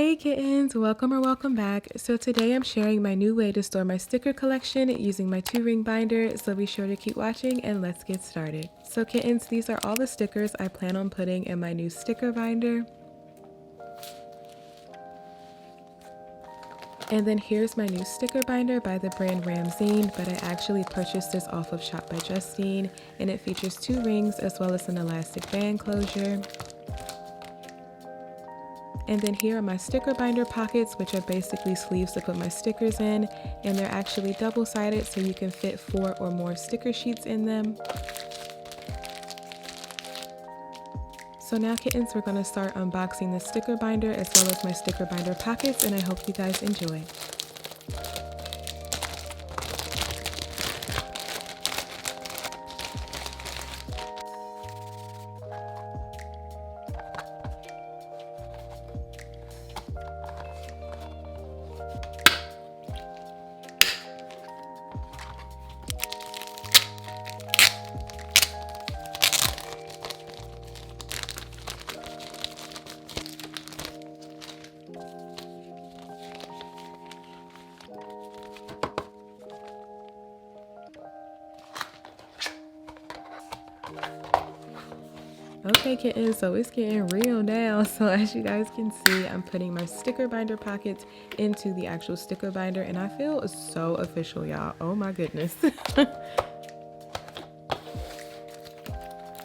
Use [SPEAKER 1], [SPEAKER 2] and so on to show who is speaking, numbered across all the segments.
[SPEAKER 1] Hey kittens, welcome or welcome back. So today I'm sharing my new way to store my sticker collection using my 2-ring binder, so be sure to keep watching and let's get started. So kittens, these are all the stickers I plan on putting in my new sticker binder. And then here's my new sticker binder by the brand Ramzine, but I actually purchased this off of Shop by Justine, and it features 2 rings as well as an elastic band closure. And then here are my sticker binder pockets, which are basically sleeves to put my stickers in, and they're actually double-sided so you can fit 4 or more sticker sheets in them. So now kittens, we're going to start unboxing the sticker binder as well as my sticker binder pockets, and I hope you guys enjoy. Okay kittens, so it's getting real now. So as you guys can see, I'm putting my sticker binder pockets into the actual sticker binder, and I feel so official, y'all. Oh my goodness.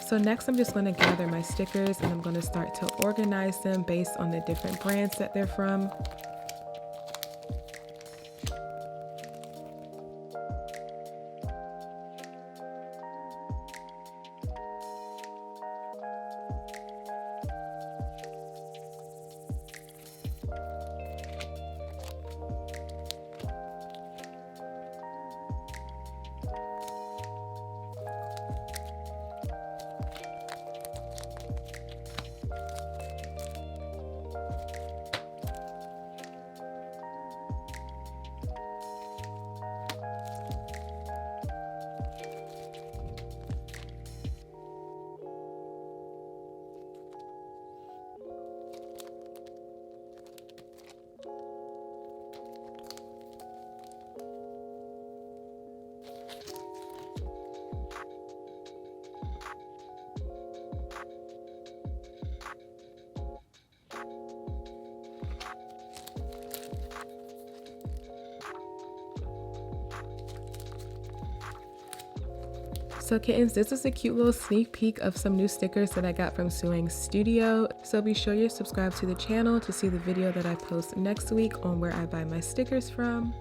[SPEAKER 1] So next I'm just going to gather my stickers and I'm going to start to organize them based on the different brands that they're from. So kittens, this is a cute little sneak peek of some new stickers that I got from Sewing Studio. So be sure you're subscribed to the channel to see the video that I post next week on where I buy my stickers from.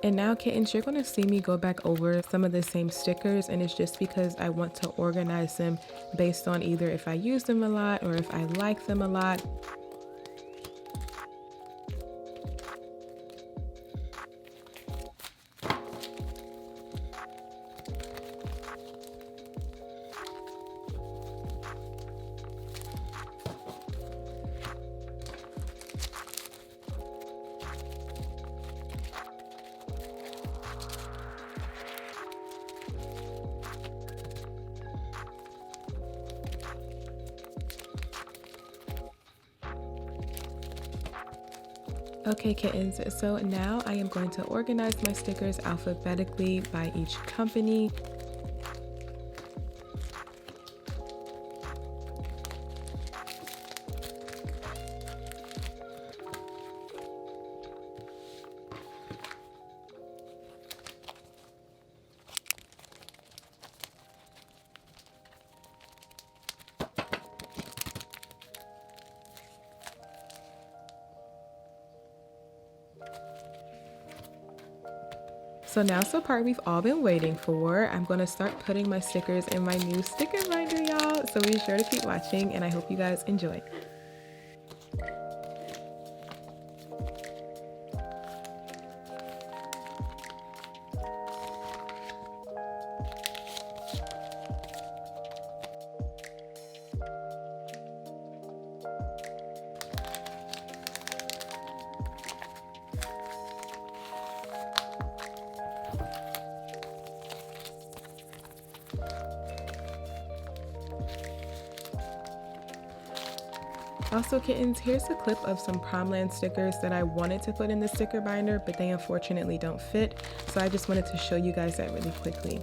[SPEAKER 1] And now kittens, you're going to see me go back over some of the same stickers, and it's just because I want to organize them based on either if I use them a lot or if I like them a lot. Okay kittens, so now I am going to organize my stickers alphabetically by each company. So now's the part we've all been waiting for. I'm going to start putting my stickers in my new sticker binder, y'all. So be sure to keep watching and I hope you guys enjoy. Also, kittens, here's a clip of some Promland stickers that I wanted to put in the sticker binder, but they unfortunately don't fit. So I just wanted to show you guys that really quickly.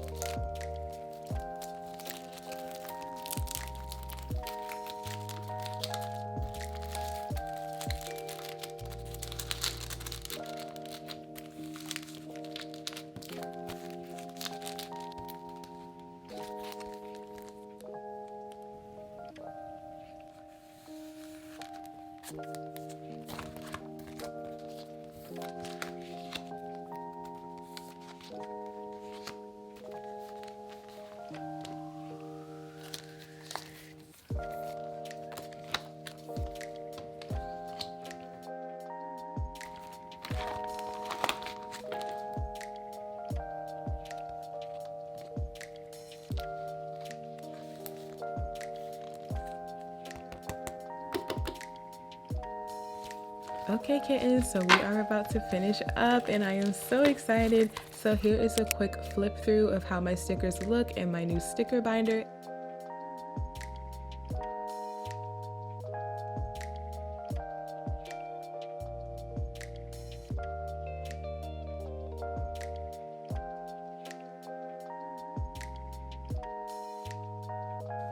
[SPEAKER 1] Okay, kittens, so we are about to finish up and I am so excited. So here is a quick flip through of how my stickers look in my new sticker binder.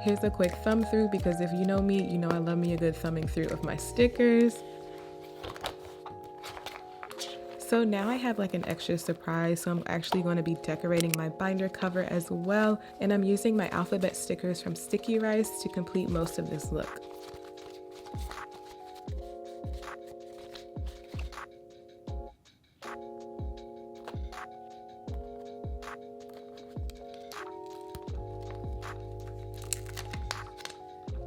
[SPEAKER 1] Here's a quick thumb through because if you know me, you know I love me a good thumbing through of my stickers. So now I have like an extra surprise, so I'm actually going to be decorating my binder cover as well, and I'm using my alphabet stickers from Sticky Rice to complete most of this look.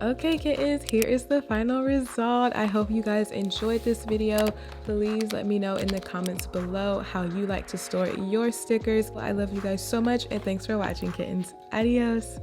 [SPEAKER 1] Okay, kittens, here is the final result. I hope you guys enjoyed this video. Please let me know in the comments below how you like to store your stickers. I love you guys so much and thanks for watching, kittens. Adios.